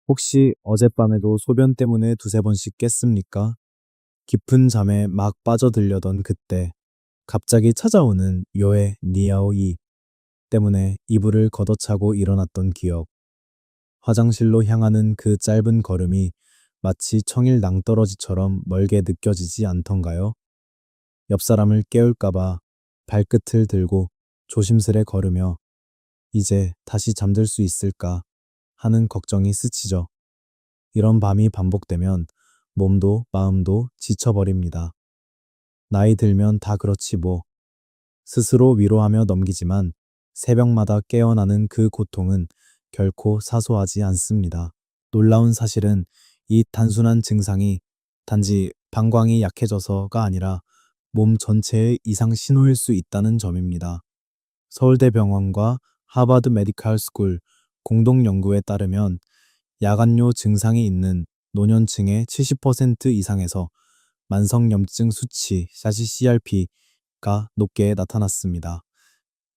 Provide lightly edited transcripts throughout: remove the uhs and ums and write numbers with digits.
혹시 어젯밤에도 소변 때문에 두세 번씩 깼습니까? 깊은 잠에 막 빠져들려던 그때 갑자기 찾아오는 요의 니아오이 때문에 이불을 걷어차고 일어났던 기억. 화장실로 향하는 그 짧은 걸음이 마치 청일 낭떠러지처럼 멀게 느껴지지 않던가요? 옆 사람을 깨울까봐 발끝을 들고 조심스레 걸으며 이제 다시 잠들 수 있을까 하는 걱정이 스치죠. 이런 밤이 반복되면 몸도 마음도 지쳐버립니다. 나이 들면 다 그렇지 뭐. 스스로 위로하며 넘기지만 새벽마다 깨어나는 그 고통은 결코 사소하지 않습니다. 놀라운 사실은 이 단순한 증상이 단지 방광이 약해져서가 아니라 몸 전체의 이상 신호일 수 있다는 점입니다. 서울대병원과 하버드 메디칼 스쿨 공동 연구에 따르면 야간요 증상이 있는 노년층의 70% 이상에서 만성염증 수치 CRP가 높게 나타났습니다.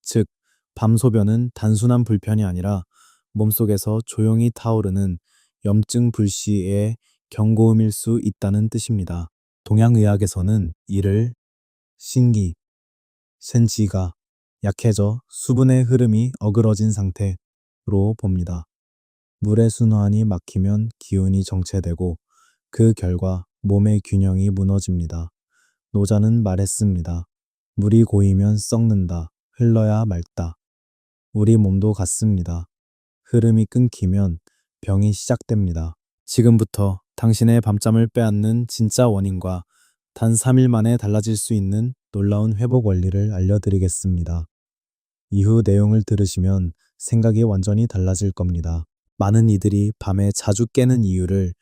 즉, 밤소변은 단순한 불편이 아니라 몸속에서 조용히 타오르는 염증 불씨의 경고음일 수 있다는 뜻입니다. 동양의학에서는 이를 신기, 센지가 약해져 수분의 흐름이 어그러진 상태로 봅니다. 물의 순환이 막히면 기운이 정체되고 그 결과 몸의 균형이 무너집니다. 노자는 말했습니다. 물이 고이면 썩는다. 흘러야 맑다. 우리 몸도 같습니다. 흐름이 끊기면 병이 시작됩니다. 지금부터 당신의 밤잠을 빼앗는 진짜 원인과 단 3일 만에 달라질 수 있는 놀라운 회복 원리를 알려드리겠습니다. 이후 내용을 들으시면 생각이 완전히 달라질 겁니다. 많은 이들이 밤에 자주 깨는 이유를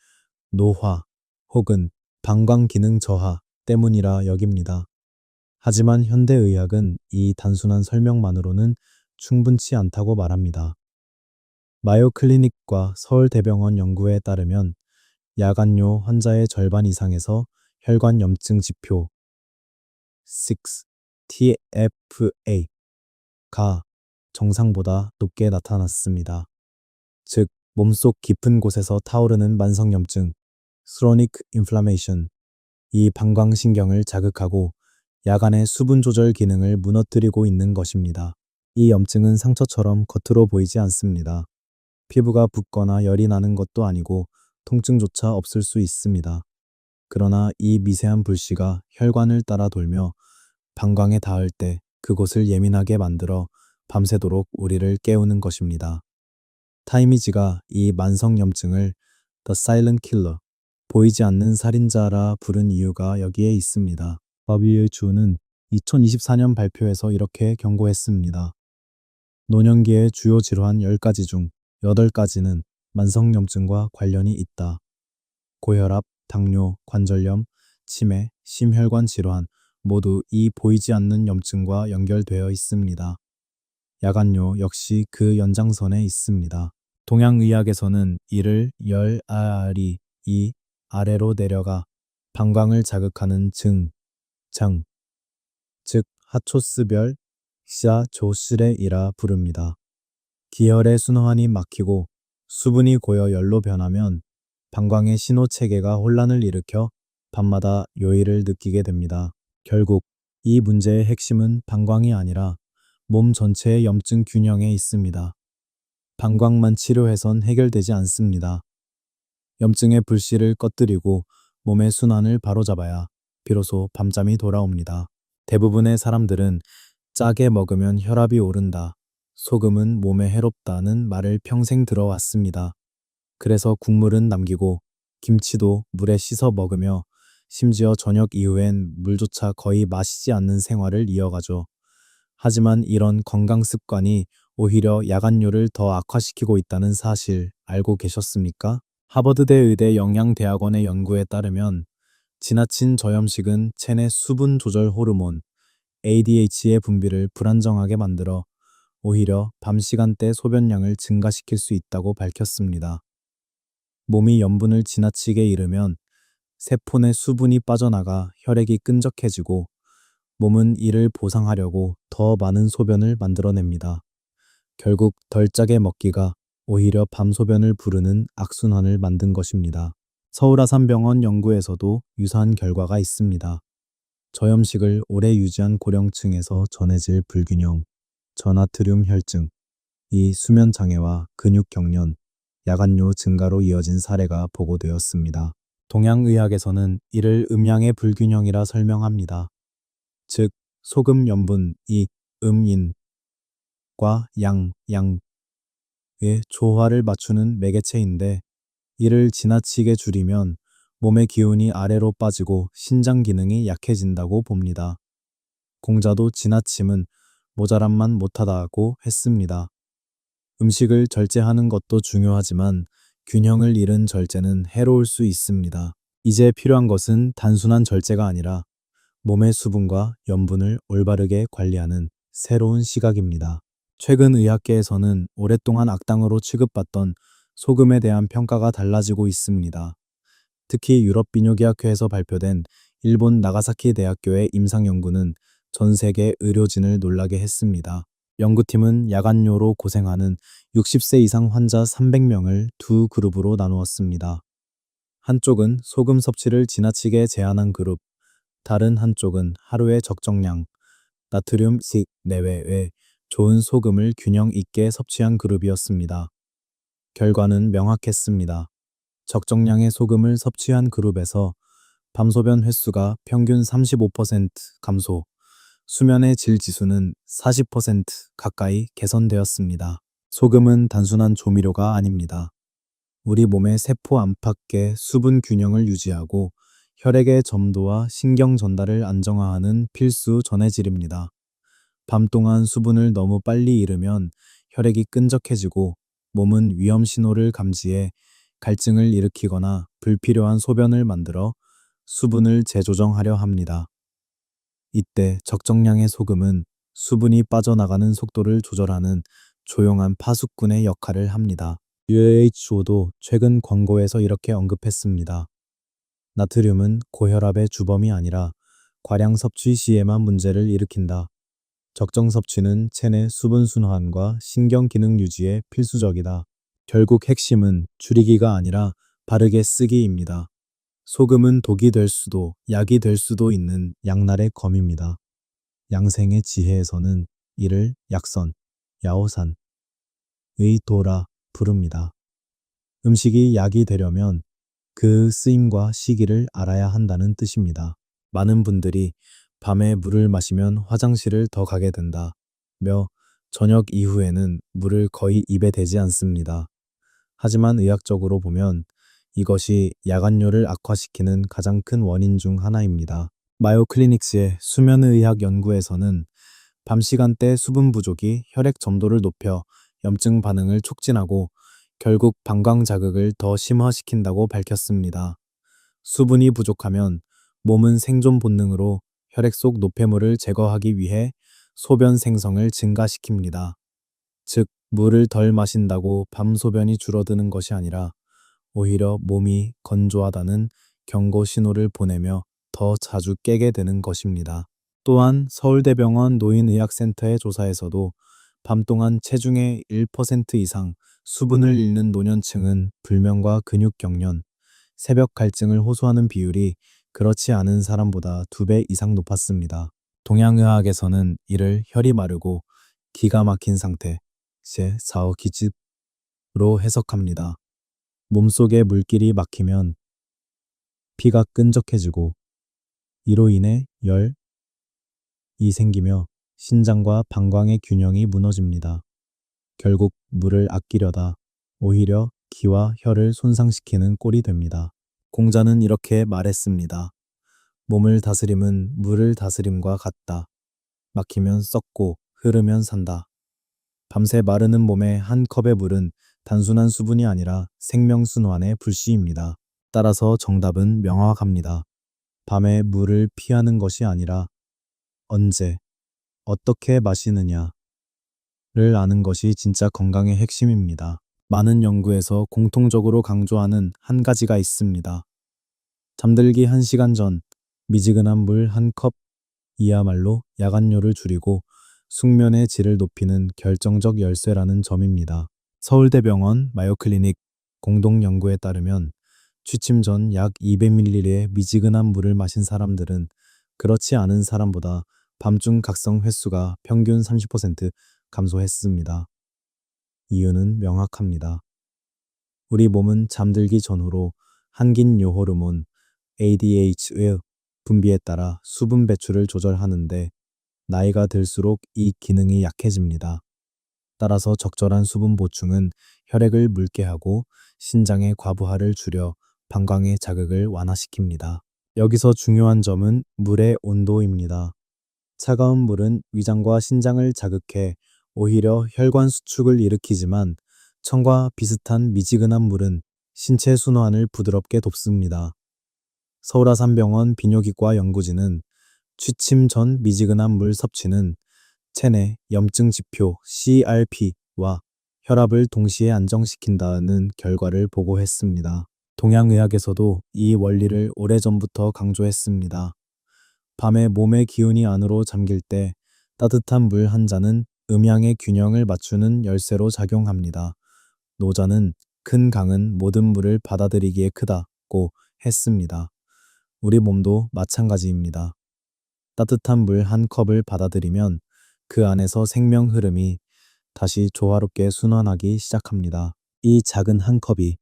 노화 혹은 방광 기능 저하 때문이라 여깁니다. 하지만 현대의학은 이 단순한 설명만으로는 충분치 않다고 말합니다. 마요 클리닉과 서울대병원 연구에 따르면 야간요 환자의 절반 이상에서 혈관 염증 지표 6TFA가 정상보다 높게 나타났습니다. 즉, 몸속 깊은 곳에서 타오르는 만성염증 chronic inflammation, 이 방광신경을 자극하고 야간의 수분 조절 기능을 무너뜨리고 있는 것입니다. 이 염증은 상처처럼 겉으로 보이지 않습니다. 피부가 붓거나 열이 나는 것도 아니고 통증조차 없을 수 있습니다. 그러나 이 미세한 불씨가 혈관을 따라 돌며 방광에 닿을 때 그곳을 예민하게 만들어 밤새도록 우리를 깨우는 것입니다. 타이미지가 이 만성염증을 The Silent Killer, 보이지 않는 살인자라 부른 이유가 여기에 있습니다. WHO는 2024년 발표에서 이렇게 경고했습니다. 노년기의 주요 질환 10가지 중 8가지는 만성염증과 관련이 있다. 고혈압, 당뇨, 관절염, 치매, 심혈관 질환 모두 이 보이지 않는 염증과 연결되어 있습니다. 야간요 역시 그 연장선에 있습니다. 동양의학에서는 이를 열아리 이 아래로 내려가 방광을 자극하는 장, 즉 하초스별 샤조스레이라 부릅니다. 기혈의 순환이 막히고 수분이 고여 열로 변하면 방광의 신호 체계가 혼란을 일으켜 밤마다 요일을 느끼게 됩니다. 결국 이 문제의 핵심은 방광이 아니라 몸 전체의 염증 균형에 있습니다. 방광만 치료해선 해결되지 않습니다. 염증의 불씨를 꺼뜨리고 몸의 순환을 바로잡아야 비로소 밤잠이 돌아옵니다. 대부분의 사람들은 짜게 먹으면 혈압이 오른다, 소금은 몸에 해롭다는 말을 평생 들어왔습니다. 그래서 국물은 남기고 김치도 물에 씻어 먹으며 심지어 저녁 이후엔 물조차 거의 마시지 않는 생활을 이어가죠. 하지만 이런 건강 습관이 오히려 야간요를 더 악화시키고 있다는 사실 알고 계셨습니까? 하버드대 의대 영양대학원의 연구에 따르면 지나친 저염식은 체내 수분 조절 호르몬 ADH의 분비를 불안정하게 만들어 오히려 밤 시간대 소변량을 증가시킬 수 있다고 밝혔습니다. 몸이 염분을 지나치게 잃으면 세포 내 수분이 빠져나가 혈액이 끈적해지고 몸은 이를 보상하려고 더 많은 소변을 만들어냅니다. 결국 덜 짜게 먹기가 오히려 밤소변을 부르는 악순환을 만든 것입니다. 서울아산병원 연구에서도 유사한 결과가 있습니다. 저염식을 오래 유지한 고령층에서 전해질 불균형, 저나트륨 혈증, 이 수면 장애와 근육 경련, 야간뇨 증가로 이어진 사례가 보고되었습니다. 동양의학에서는 이를 음양의 불균형이라 설명합니다. 즉, 소금 염분이 음인과 양의 조화를 맞추는 매개체인데 이를 지나치게 줄이면 몸의 기운이 아래로 빠지고 신장 기능이 약해진다고 봅니다. 공자도 지나침은 모자람만 못하다고 했습니다. 음식을 절제하는 것도 중요하지만 균형을 잃은 절제는 해로울 수 있습니다. 이제 필요한 것은 단순한 절제가 아니라 몸의 수분과 염분을 올바르게 관리하는 새로운 시각입니다. 최근 의학계에서는 오랫동안 악당으로 취급받던 소금에 대한 평가가 달라지고 있습니다. 특히 유럽비뇨기학회에서 발표된 일본 나가사키 대학교의 임상 연구는 전 세계 의료진을 놀라게 했습니다. 연구팀은 야간뇨로 고생하는 60세 이상 환자 300명을 두 그룹으로 나누었습니다. 한쪽은 소금 섭취를 지나치게 제한한 그룹, 다른 한쪽은 하루의 적정량, 나트륨 식 내외의 좋은 소금을 균형 있게 섭취한 그룹이었습니다. 결과는 명확했습니다. 적정량의 소금을 섭취한 그룹에서 밤소변 횟수가 평균 35% 감소, 수면의 질 지수는 40% 가까이 개선되었습니다. 소금은 단순한 조미료가 아닙니다. 우리 몸의 세포 안팎의 수분 균형을 유지하고 혈액의 점도와 신경 전달을 안정화하는 필수 전해질입니다. 밤 동안 수분을 너무 빨리 잃으면 혈액이 끈적해지고 몸은 위험 신호를 감지해 갈증을 일으키거나 불필요한 소변을 만들어 수분을 재조정하려 합니다. 이때 적정량의 소금은 수분이 빠져나가는 속도를 조절하는 조용한 파수꾼의 역할을 합니다. WHO도 최근 권고에서 이렇게 언급했습니다. 나트륨은 고혈압의 주범이 아니라 과량 섭취 시에만 문제를 일으킨다. 적정 섭취는 체내 수분 순환과 신경 기능 유지에 필수적이다. 결국 핵심은 줄이기가 아니라 바르게 쓰기입니다. 소금은 독이 될 수도 약이 될 수도 있는 양날의 검입니다. 양생의 지혜에서는 이를 약선, 야오산의 도라 부릅니다. 음식이 약이 되려면 그 쓰임과 시기를 알아야 한다는 뜻입니다. 많은 분들이 밤에 물을 마시면 화장실을 더 가게 된다 며 저녁 이후에는 물을 거의 입에 대지 않습니다. 하지만 의학적으로 보면 이것이 야간뇨를 악화시키는 가장 큰 원인 중 하나입니다. 마요 클리닉스의 수면의학 연구에서는 밤 시간대 수분 부족이 혈액 점도를 높여 염증 반응을 촉진하고 결국 방광 자극을 더 심화시킨다고 밝혔습니다. 수분이 부족하면 몸은 생존 본능으로 혈액 속 노폐물을 제거하기 위해 소변 생성을 증가시킵니다. 즉, 물을 덜 마신다고 밤 소변이 줄어드는 것이 아니라 오히려 몸이 건조하다는 경고 신호를 보내며 더 자주 깨게 되는 것입니다. 또한 서울대병원 노인의학센터의 조사에서도 밤 동안 체중의 1% 이상 수분을 잃는 노년층은 불면과 근육 경련, 새벽 갈증을 호소하는 비율이 그렇지 않은 사람보다 2배 이상 높았습니다. 동양의학에서는 이를 혈이 마르고 기가 막힌 상태, 제4어 기집으로 해석합니다. 몸속에 물길이 막히면 피가 끈적해지고 이로 인해 열이 생기며 신장과 방광의 균형이 무너집니다. 결국 물을 아끼려다 오히려 기와 혈을 손상시키는 꼴이 됩니다. 공자는 이렇게 말했습니다. 몸을 다스림은 물을 다스림과 같다. 막히면 썩고 흐르면 산다. 밤새 마르는 몸에 한 컵의 물은 단순한 수분이 아니라 생명순환의 불씨입니다. 따라서 정답은 명확합니다. 밤에 물을 피하는 것이 아니라 언제, 어떻게 마시느냐를 아는 것이 진짜 건강의 핵심입니다. 많은 연구에서 공통적으로 강조하는 한 가지가 있습니다. 잠들기 1시간 전 미지근한 물 한 컵이야말로 야간뇨를 줄이고 숙면의 질을 높이는 결정적 열쇠라는 점입니다. 서울대병원 마요클리닉 공동 연구에 따르면 취침 전 약 200ml의 미지근한 물을 마신 사람들은 그렇지 않은 사람보다 밤중 각성 횟수가 평균 30% 감소했습니다. 이유는 명확합니다. 우리 몸은 잠들기 전후로 한긴요 호르몬 ADH의 분비에 따라 수분 배출을 조절하는데 나이가 들수록 이 기능이 약해집니다. 따라서 적절한 수분 보충은 혈액을 묽게 하고 신장의 과부하를 줄여 방광의 자극을 완화시킵니다. 여기서 중요한 점은 물의 온도입니다. 차가운 물은 위장과 신장을 자극해 오히려 혈관 수축을 일으키지만 청과 비슷한 미지근한 물은 신체 순환을 부드럽게 돕습니다. 서울아산병원 비뇨기과 연구진은 취침 전 미지근한 물 섭취는 체내 염증 지표 CRP와 혈압을 동시에 안정시킨다는 결과를 보고했습니다. 동양의학에서도 이 원리를 오래전부터 강조했습니다. 밤에 몸의 기운이 안으로 잠길 때 따뜻한 물 한 잔은 음양의 균형을 맞추는 열쇠로 작용합니다. 노자는 큰 강은 모든 물을 받아들이기에 크다고 했습니다. 우리 몸도 마찬가지입니다. 따뜻한 물 한 컵을 받아들이면 그 안에서 생명 흐름이 다시 조화롭게 순환하기 시작합니다. 이 작은 한 컵이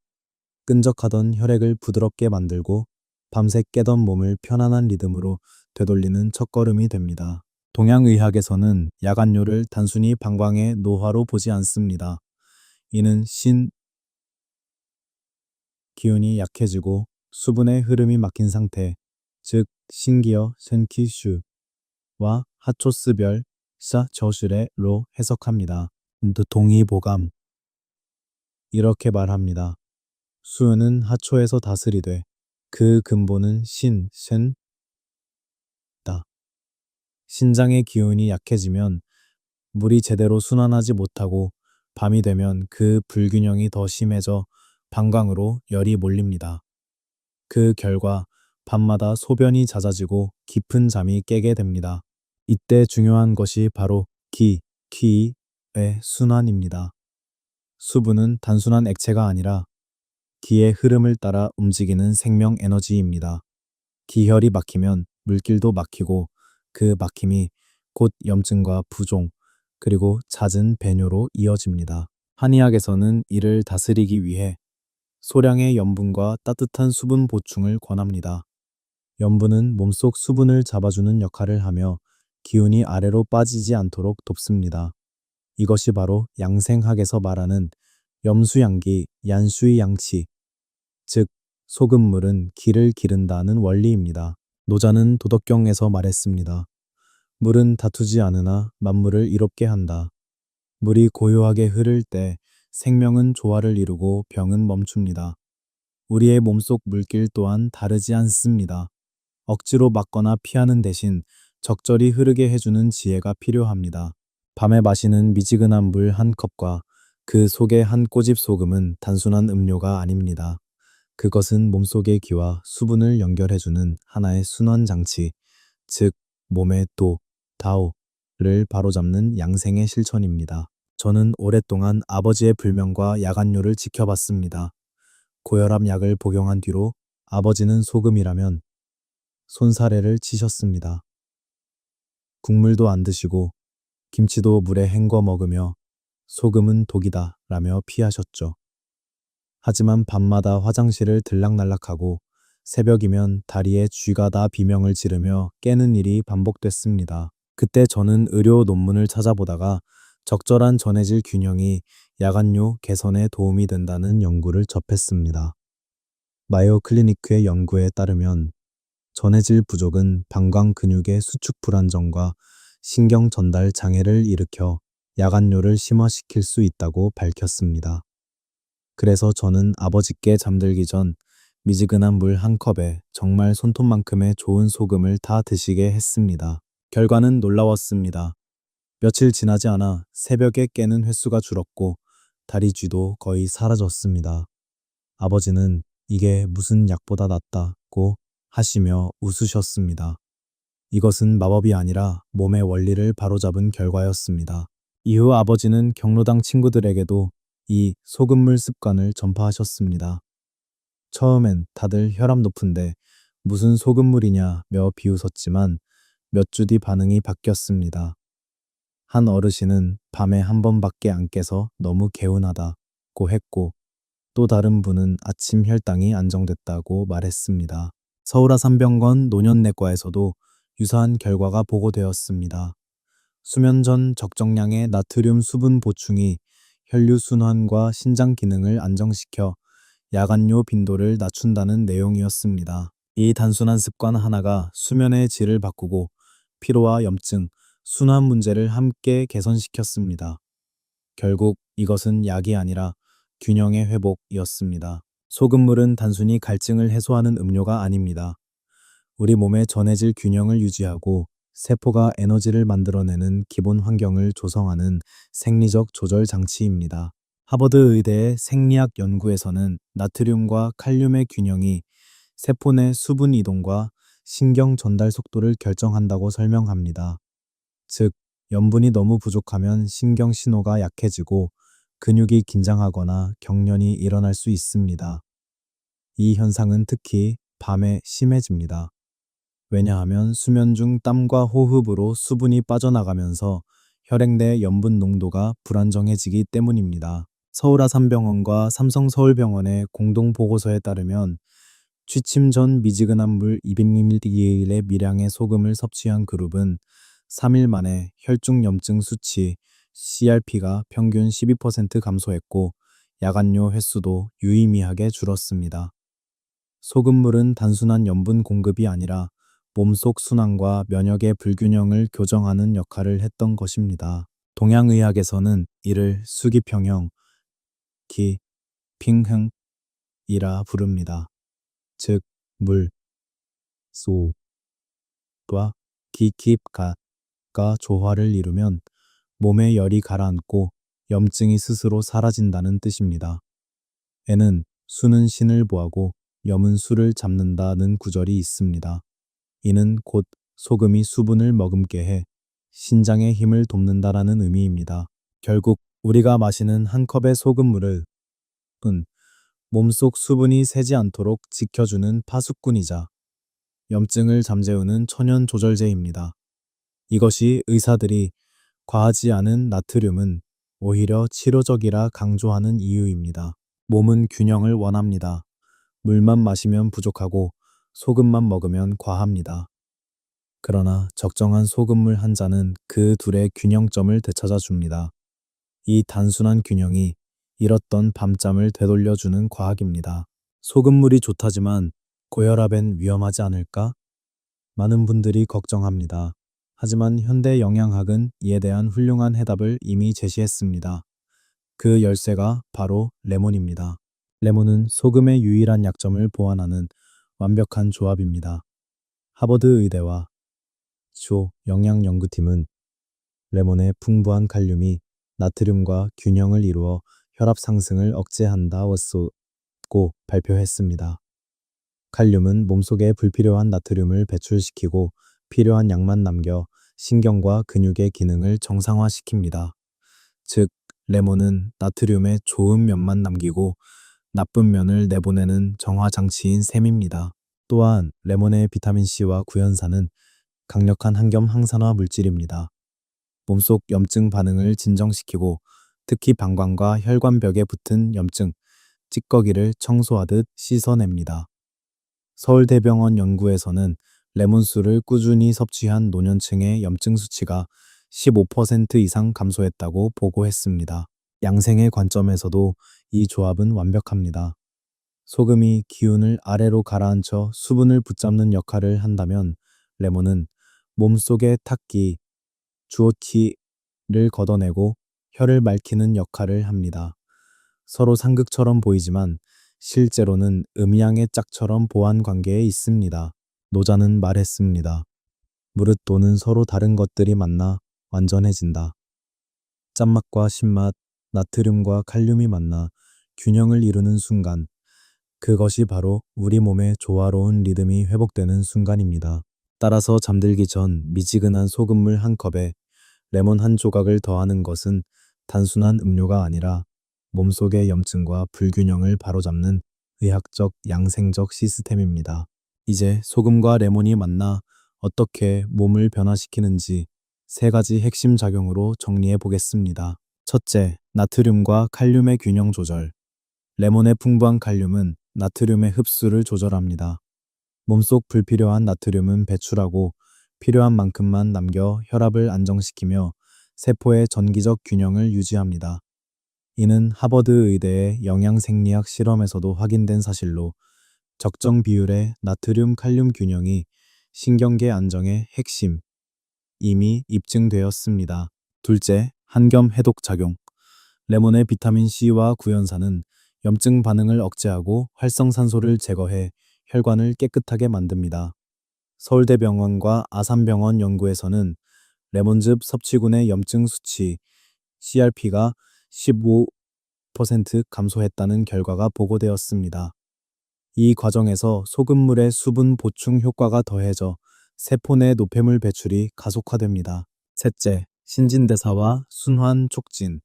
끈적하던 혈액을 부드럽게 만들고 밤새 깨던 몸을 편안한 리듬으로 되돌리는 첫걸음이 됩니다. 동양의학에서는 야간뇨를 단순히 방광의 노화로 보지 않습니다. 이는 기운이 약해지고 수분의 흐름이 막힌 상태, 즉 신기어 센키슈와 하초스별 저슈레로 해석합니다. 동의보감 이렇게 말합니다. 수은은 하초에서 다스리되 그 근본은 신다. 신장의 기운이 약해지면 물이 제대로 순환하지 못하고 밤이 되면 그 불균형이 더 심해져 방광으로 열이 몰립니다. 그 결과 밤마다 소변이 잦아지고 깊은 잠이 깨게 됩니다. 이때 중요한 것이 바로 기의 순환입니다. 수분은 단순한 액체가 아니라 기의 흐름을 따라 움직이는 생명 에너지입니다. 기혈이 막히면 물길도 막히고 그 막힘이 곧 염증과 부종, 그리고 잦은 배뇨로 이어집니다. 한의학에서는 이를 다스리기 위해 소량의 염분과 따뜻한 수분 보충을 권합니다. 염분은 몸속 수분을 잡아주는 역할을 하며 기운이 아래로 빠지지 않도록 돕습니다. 이것이 바로 양생학에서 말하는 염수양기, 얀수이 양치, 즉 소금물은 기를 기른다는 원리입니다. 노자는 도덕경에서 말했습니다. 물은 다투지 않으나 만물을 이롭게 한다. 물이 고요하게 흐를 때 생명은 조화를 이루고 병은 멈춥니다. 우리의 몸속 물길 또한 다르지 않습니다. 억지로 막거나 피하는 대신 적절히 흐르게 해주는 지혜가 필요합니다. 밤에 마시는 미지근한 물 한 컵과 그 속에 한 꼬집 소금은 단순한 음료가 아닙니다. 그것은 몸속의 기와 수분을 연결해주는 하나의 순환 장치, 즉 몸의 다오를 바로잡는 양생의 실천입니다. 저는 오랫동안 아버지의 불명과 야간뇨를 지켜봤습니다. 고혈압 약을 복용한 뒤로 아버지는 소금이라면 손사래를 치셨습니다. 국물도 안 드시고 김치도 물에 헹궈 먹으며 소금은 독이다 라며 피하셨죠. 하지만 밤마다 화장실을 들락날락하고 새벽이면 다리에 쥐가 다 비명을 지르며 깨는 일이 반복됐습니다. 그때 저는 의료 논문을 찾아보다가 적절한 전해질 균형이 야간뇨 개선에 도움이 된다는 연구를 접했습니다. 마요 클리니크의 연구에 따르면 전해질 부족은 방광 근육의 수축 불안정과 신경 전달 장애를 일으켜 야간뇨를 심화시킬 수 있다고 밝혔습니다. 그래서 저는 아버지께 잠들기 전 미지근한 물 한 컵에 정말 손톱만큼의 좋은 소금을 다 드시게 했습니다. 결과는 놀라웠습니다. 며칠 지나지 않아 새벽에 깨는 횟수가 줄었고 다리 쥐도 거의 사라졌습니다. 아버지는 이게 무슨 약보다 낫다고 하시며 웃으셨습니다. 이것은 마법이 아니라 몸의 원리를 바로잡은 결과였습니다. 이후 아버지는 경로당 친구들에게도 이 소금물 습관을 전파하셨습니다. 처음엔 다들 혈압 높은데 무슨 소금물이냐며 비웃었지만 몇 주 뒤 반응이 바뀌었습니다. 한 어르신은 밤에 한 번밖에 안 깨서 너무 개운하다고 했고 또 다른 분은 아침 혈당이 안정됐다고 말했습니다. 서울아산병원 노년내과에서도 유사한 결과가 보고되었습니다. 수면 전 적정량의 나트륨 수분 보충이 혈류순환과 신장 기능을 안정시켜 야간요 빈도를 낮춘다는 내용이었습니다. 이 단순한 습관 하나가 수면의 질을 바꾸고 피로와 염증, 순환 문제를 함께 개선시켰습니다. 결국 이것은 약이 아니라 균형의 회복이었습니다. 소금물은 단순히 갈증을 해소하는 음료가 아닙니다. 우리 몸의 전해질 균형을 유지하고 세포가 에너지를 만들어내는 기본 환경을 조성하는 생리적 조절 장치입니다. 하버드 의대의 생리학 연구에서는 나트륨과 칼륨의 균형이 세포 내 수분 이동과 신경 전달 속도를 결정한다고 설명합니다. 즉, 염분이 너무 부족하면 신경 신호가 약해지고 근육이 긴장하거나 경련이 일어날 수 있습니다. 이 현상은 특히 밤에 심해집니다. 왜냐하면 수면 중 땀과 호흡으로 수분이 빠져나가면서 혈액 내 염분 농도가 불안정해지기 때문입니다. 서울아산병원과 삼성서울병원의 공동 보고서에 따르면 취침 전 미지근한 물 200ml의 미량의 소금을 섭취한 그룹은 3일 만에 혈중 염증 수치 CRP가 평균 12% 감소했고 야간요 횟수도 유의미하게 줄었습니다. 소금물은 단순한 염분 공급이 아니라 몸속 순환과 면역의 불균형을 교정하는 역할을 했던 것입니다. 동양의학에서는 이를 수기평형, 기, 핑흥이라 부릅니다. 즉, 물, 소와 기킵가 조화를 이루면 몸의 열이 가라앉고 염증이 스스로 사라진다는 뜻입니다. 에는 수는 신을 보하고 염은 수를 잡는다는 구절이 있습니다. 이는 곧 소금이 수분을 머금게 해 신장의 힘을 돕는다라는 의미입니다. 결국 우리가 마시는 한 컵의 소금물은 몸속 수분이 새지 않도록 지켜주는 파수꾼이자 염증을 잠재우는 천연 조절제입니다. 이것이 의사들이 과하지 않은 나트륨은 오히려 치료적이라 강조하는 이유입니다. 몸은 균형을 원합니다. 물만 마시면 부족하고 소금만 먹으면 과합니다. 그러나 적정한 소금물 한 잔은 그 둘의 균형점을 되찾아 줍니다. 이 단순한 균형이 잃었던 밤잠을 되돌려주는 과학입니다. 소금물이 좋다지만 고혈압엔 위험하지 않을까? 많은 분들이 걱정합니다. 하지만 현대 영양학은 이에 대한 훌륭한 해답을 이미 제시했습니다. 그 열쇠가 바로 레몬입니다. 레몬은 소금의 유일한 약점을 보완하는 완벽한 조합입니다. 하버드 의대와 조 영양연구팀은 레몬의 풍부한 칼륨이 나트륨과 균형을 이루어 혈압 상승을 억제한다고 발표했습니다. 칼륨은 몸속에 불필요한 나트륨을 배출시키고 필요한 양만 남겨 신경과 근육의 기능을 정상화시킵니다. 즉, 레몬은 나트륨의 좋은 면만 남기고 나쁜 면을 내보내는 정화 장치인 셈입니다. 또한 레몬의 비타민C와 구연산은 강력한 항염 항산화 물질입니다. 몸속 염증 반응을 진정시키고 특히 방광과 혈관벽에 붙은 염증, 찌꺼기를 청소하듯 씻어냅니다. 서울대병원 연구에서는 레몬수를 꾸준히 섭취한 노년층의 염증 수치가 15% 이상 감소했다고 보고했습니다. 양생의 관점에서도 이 조합은 완벽합니다. 소금이 기운을 아래로 가라앉혀 수분을 붙잡는 역할을 한다면 레몬은 몸속의 탁기, 주오티를 걷어내고 혈을 맑히는 역할을 합니다. 서로 상극처럼 보이지만 실제로는 음양의 짝처럼 보완 관계에 있습니다. 노자는 말했습니다. 무릇도는 서로 다른 것들이 만나 완전해진다. 짠맛과 신맛, 나트륨과 칼륨이 만나 균형을 이루는 순간, 그것이 바로 우리 몸의 조화로운 리듬이 회복되는 순간입니다. 따라서 잠들기 전 미지근한 소금물 한 컵에 레몬 한 조각을 더하는 것은 단순한 음료가 아니라 몸속의 염증과 불균형을 바로잡는 의학적 양생적 시스템입니다. 이제 소금과 레몬이 만나 어떻게 몸을 변화시키는지 세 가지 핵심 작용으로 정리해 보겠습니다. 첫째, 나트륨과 칼륨의 균형 조절. 레몬의 풍부한 칼륨은 나트륨의 흡수를 조절합니다. 몸속 불필요한 나트륨은 배출하고 필요한 만큼만 남겨 혈압을 안정시키며 세포의 전기적 균형을 유지합니다. 이는 하버드 의대의 영양생리학 실험에서도 확인된 사실로 적정 비율의 나트륨 칼륨 균형이 신경계 안정의 핵심, 이미 입증되었습니다. 둘째, 한겸 해독 작용. 레몬의 비타민 C와 구연산은 염증 반응을 억제하고 활성산소를 제거해 혈관을 깨끗하게 만듭니다. 서울대병원과 아산병원 연구에서는 레몬즙 섭취군의 염증 수치 CRP가 15% 감소했다는 결과가 보고되었습니다. 이 과정에서 소금물의 수분 보충 효과가 더해져 세포 내 노폐물 배출이 가속화됩니다. 셋째, 신진대사와 순환 촉진.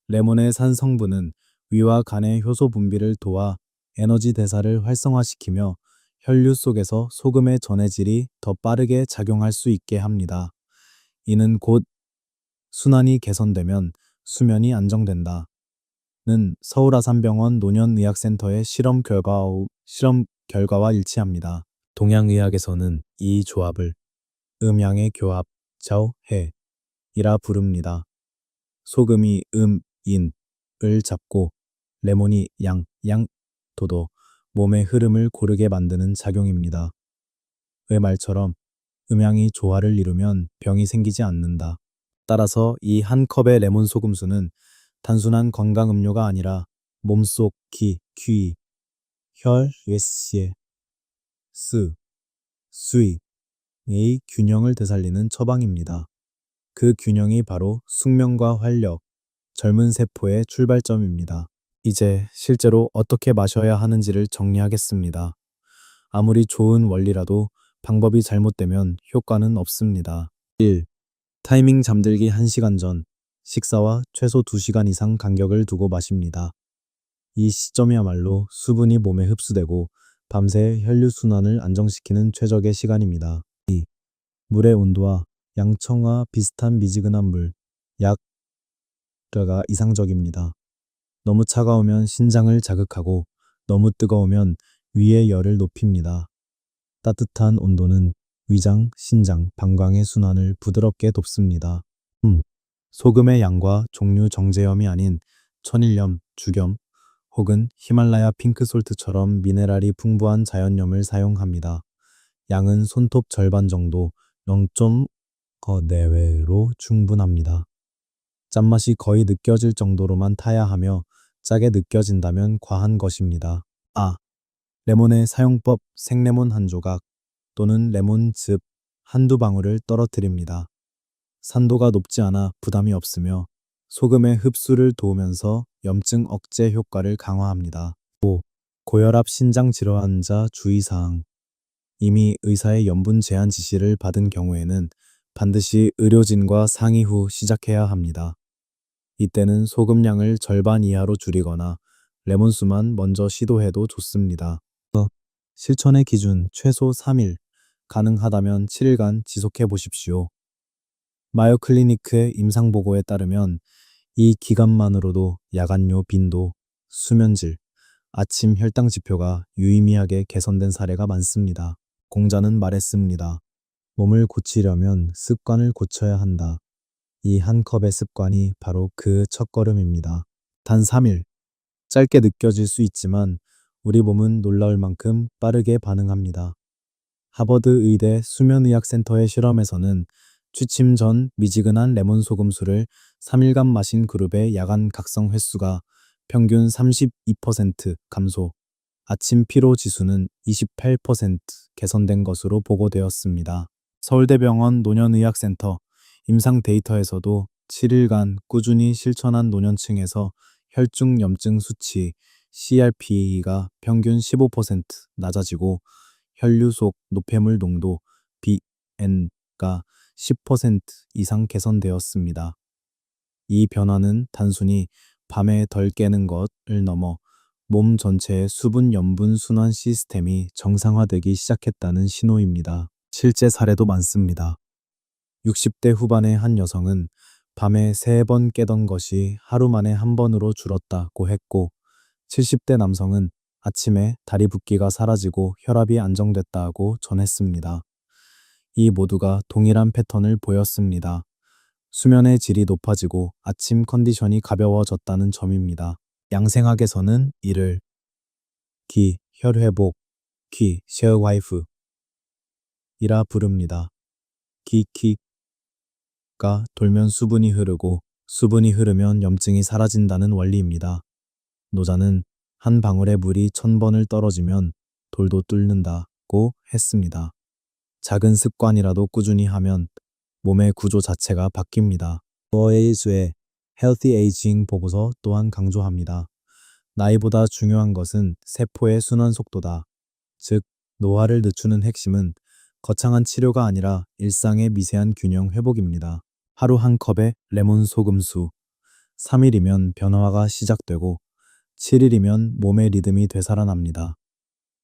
레몬의 산 성분은 위와 간의 효소 분비를 도와 에너지 대사를 활성화시키며 혈류 속에서 소금의 전해질이 더 빠르게 작용할 수 있게 합니다. 이는 곧 순환이 개선되면 수면이 안정된다. 는 서울아산병원 노년의학센터의 실험 결과와 일치합니다. 동양의학에서는 이 조합을 음양의 교합, 자오해이라 부릅니다. 소금이 인을 잡고 레몬이 도도 몸의 흐름을 고르게 만드는 작용입니다. 의 말처럼 음양이 조화를 이루면 병이 생기지 않는다. 따라서 이 한 컵의 레몬 소금수는 단순한 건강 음료가 아니라 몸속 귀, 혈, 뇌시의 수의 균형을 되살리는 처방입니다. 그 균형이 바로 숙명과 활력, 젊은 세포의 출발점입니다. 이제 실제로 어떻게 마셔야 하는지를 정리하겠습니다. 아무리 좋은 원리라도 방법이 잘못되면 효과는 없습니다. 1. 타이밍 잠들기 1시간 전, 식사와 최소 2시간 이상 간격을 두고 마십니다. 이 시점이야말로 수분이 몸에 흡수되고 밤새 혈류순환을 안정시키는 최적의 시간입니다. 2. 물의 온도와 양청과 비슷한 미지근한 물, 약 가 이상적입니다. 너무 차가우면 신장을 자극하고 너무 뜨거우면 위의 열을 높입니다. 따뜻한 온도는 위장, 신장, 방광의 순환을 부드럽게 돕습니다. 소금의 양과 종류 정제염이 아닌 천일염, 죽염 혹은 히말라야 핑크솔트처럼 미네랄이 풍부한 자연염을 사용합니다. 양은 손톱 절반 정도 0.5 내외로 충분합니다. 짠맛이 거의 느껴질 정도로만 타야 하며 짜게 느껴진다면 과한 것입니다. 레몬의 사용법 생레몬 한 조각 또는 레몬즙 한두 방울을 떨어뜨립니다. 산도가 높지 않아 부담이 없으며 소금의 흡수를 도우면서 염증 억제 효과를 강화합니다. 5. 고혈압 신장 질환 환자 주의사항. 이미 의사의 염분 제한 지시를 받은 경우에는 반드시 의료진과 상의 후 시작해야 합니다. 이때는 소금량을 절반 이하로 줄이거나 레몬수만 먼저 시도해도 좋습니다. 실천의 기준 최소 3일, 가능하다면 7일간 지속해 보십시오. 마요 클리니크의 임상보고에 따르면 이 기간만으로도 야간요 빈도, 수면질, 아침 혈당 지표가 유의미하게 개선된 사례가 많습니다. 공자는 말했습니다. 몸을 고치려면 습관을 고쳐야 한다. 이 한 컵의 습관이 바로 그 첫걸음입니다. 단 3일. 짧게 느껴질 수 있지만 우리 몸은 놀라울 만큼 빠르게 반응합니다. 하버드 의대 수면의학센터의 실험에서는 취침 전 미지근한 레몬 소금수를 3일간 마신 그룹의 야간 각성 횟수가 평균 32% 감소, 아침 피로 지수는 28% 개선된 것으로 보고되었습니다. 서울대병원 노년의학센터 임상 데이터에서도 7일간 꾸준히 실천한 노년층에서 혈중 염증 수치 CRP가 평균 15% 낮아지고 혈류 속 노폐물 농도 BN가 10% 이상 개선되었습니다. 이 변화는 단순히 밤에 덜 깨는 것을 넘어 몸 전체의 수분 염분 순환 시스템이 정상화되기 시작했다는 신호입니다. 실제 사례도 많습니다. 60대 후반의 한 여성은 밤에 3번 깨던 것이 하루 만에 한 번으로 줄었다고 했고, 70대 남성은 아침에 다리 붓기가 사라지고 혈압이 안정됐다고 전했습니다. 이 모두가 동일한 패턴을 보였습니다. 수면의 질이 높아지고 아침 컨디션이 가벼워졌다는 점입니다. 양생학에서는 이를 기, 혈회복, 기, 셰어와이프 이라 부릅니다. 기키가 돌면 수분이 흐르고 수분이 흐르면 염증이 사라진다는 원리입니다. 노자는 한 방울의 물이 1000번을 떨어지면 돌도 뚫는다고 했습니다. 작은 습관이라도 꾸준히 하면 몸의 구조 자체가 바뀝니다. 버에이수의 Healthy Aging 보고서 또한 강조합니다. 나이보다 중요한 것은 세포의 순환 속도다. 즉, 노화를 늦추는 핵심은 거창한 치료가 아니라 일상의 미세한 균형 회복입니다. 하루 한 컵의 레몬 소금수, 3일이면 변화가 시작되고 7일이면 몸의 리듬이 되살아납니다.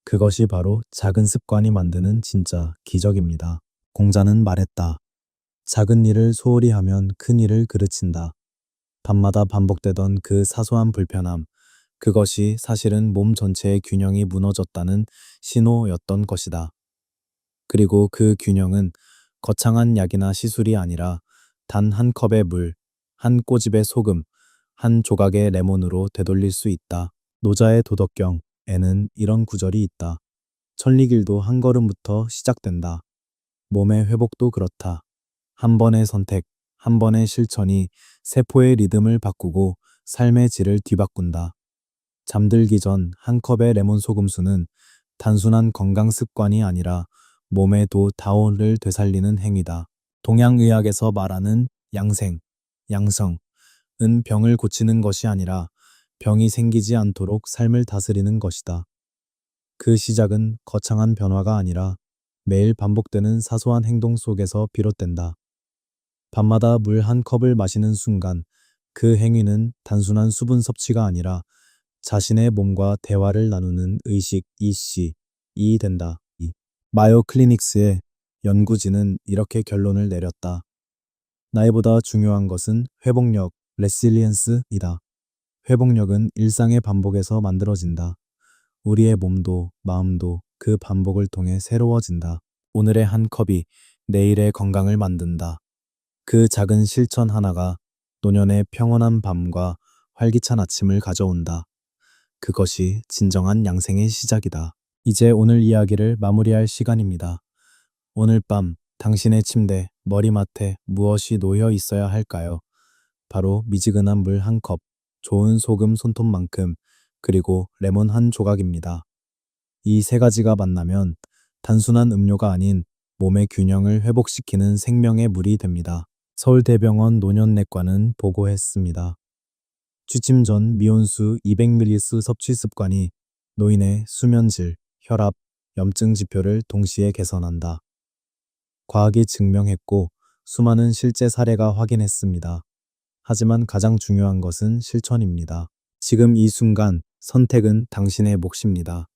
그것이 바로 작은 습관이 만드는 진짜 기적입니다. 공자는 말했다. 작은 일을 소홀히 하면 큰 일을 그르친다. 밤마다 반복되던 그 사소한 불편함, 그것이 사실은 몸 전체의 균형이 무너졌다는 신호였던 것이다. 그리고 그 균형은 거창한 약이나 시술이 아니라 단 한 컵의 물, 한 꼬집의 소금, 한 조각의 레몬으로 되돌릴 수 있다. 노자의 도덕경에는 이런 구절이 있다. 천리길도 한 걸음부터 시작된다. 몸의 회복도 그렇다. 한 번의 선택, 한 번의 실천이 세포의 리듬을 바꾸고 삶의 질을 뒤바꾼다. 잠들기 전 한 컵의 레몬 소금수는 단순한 건강 습관이 아니라 몸의 다오를 되살리는 행위다. 동양의학에서 말하는 양생, 양성은 병을 고치는 것이 아니라 병이 생기지 않도록 삶을 다스리는 것이다. 그 시작은 거창한 변화가 아니라 매일 반복되는 사소한 행동 속에서 비롯된다. 밤마다 물 한 컵을 마시는 순간 그 행위는 단순한 수분 섭취가 아니라 자신의 몸과 대화를 나누는 의식 이씨 된다. 마요 클리닉스의 연구진은 이렇게 결론을 내렸다. 나이보다 중요한 것은 회복력, 레실리엔스이다. 회복력은 일상의 반복에서 만들어진다. 우리의 몸도 마음도 그 반복을 통해 새로워진다. 오늘의 한 컵이 내일의 건강을 만든다. 그 작은 실천 하나가 노년의 평온한 밤과 활기찬 아침을 가져온다. 그것이 진정한 양생의 시작이다. 이제 오늘 이야기를 마무리할 시간입니다. 오늘 밤 당신의 침대, 머리맡에 무엇이 놓여 있어야 할까요? 바로 미지근한 물 한 컵, 좋은 소금 손톱만큼, 그리고 레몬 한 조각입니다. 이 세 가지가 만나면 단순한 음료가 아닌 몸의 균형을 회복시키는 생명의 물이 됩니다. 서울대병원 노년내과는 보고했습니다. 취침 전 미온수 200ml 섭취 습관이 노인의 수면질, 혈압, 염증 지표를 동시에 개선한다. 과학이 증명했고 수많은 실제 사례가 확인했습니다. 하지만 가장 중요한 것은 실천입니다. 지금 이 순간 선택은 당신의 몫입니다.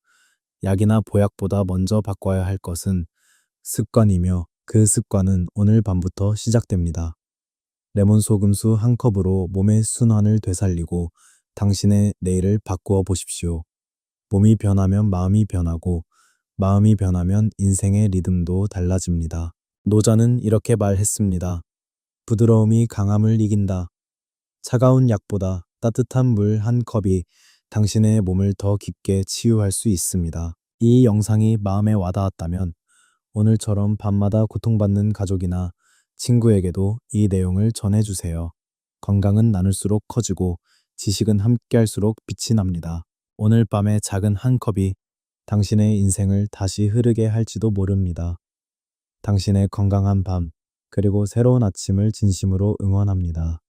약이나 보약보다 먼저 바꿔야 할 것은 습관이며 그 습관은 오늘 밤부터 시작됩니다. 레몬 소금수 한 컵으로 몸의 순환을 되살리고 당신의 내일을 바꾸어 보십시오. 몸이 변하면 마음이 변하고 마음이 변하면 인생의 리듬도 달라집니다. 노자는 이렇게 말했습니다. 부드러움이 강함을 이긴다. 차가운 약보다 따뜻한 물 한 컵이 당신의 몸을 더 깊게 치유할 수 있습니다. 이 영상이 마음에 와닿았다면 오늘처럼 밤마다 고통받는 가족이나 친구에게도 이 내용을 전해주세요. 건강은 나눌수록 커지고 지식은 함께할수록 빛이 납니다. 오늘 밤의 작은 한 컵이 당신의 인생을 다시 흐르게 할지도 모릅니다. 당신의 건강한 밤, 그리고 새로운 아침을 진심으로 응원합니다.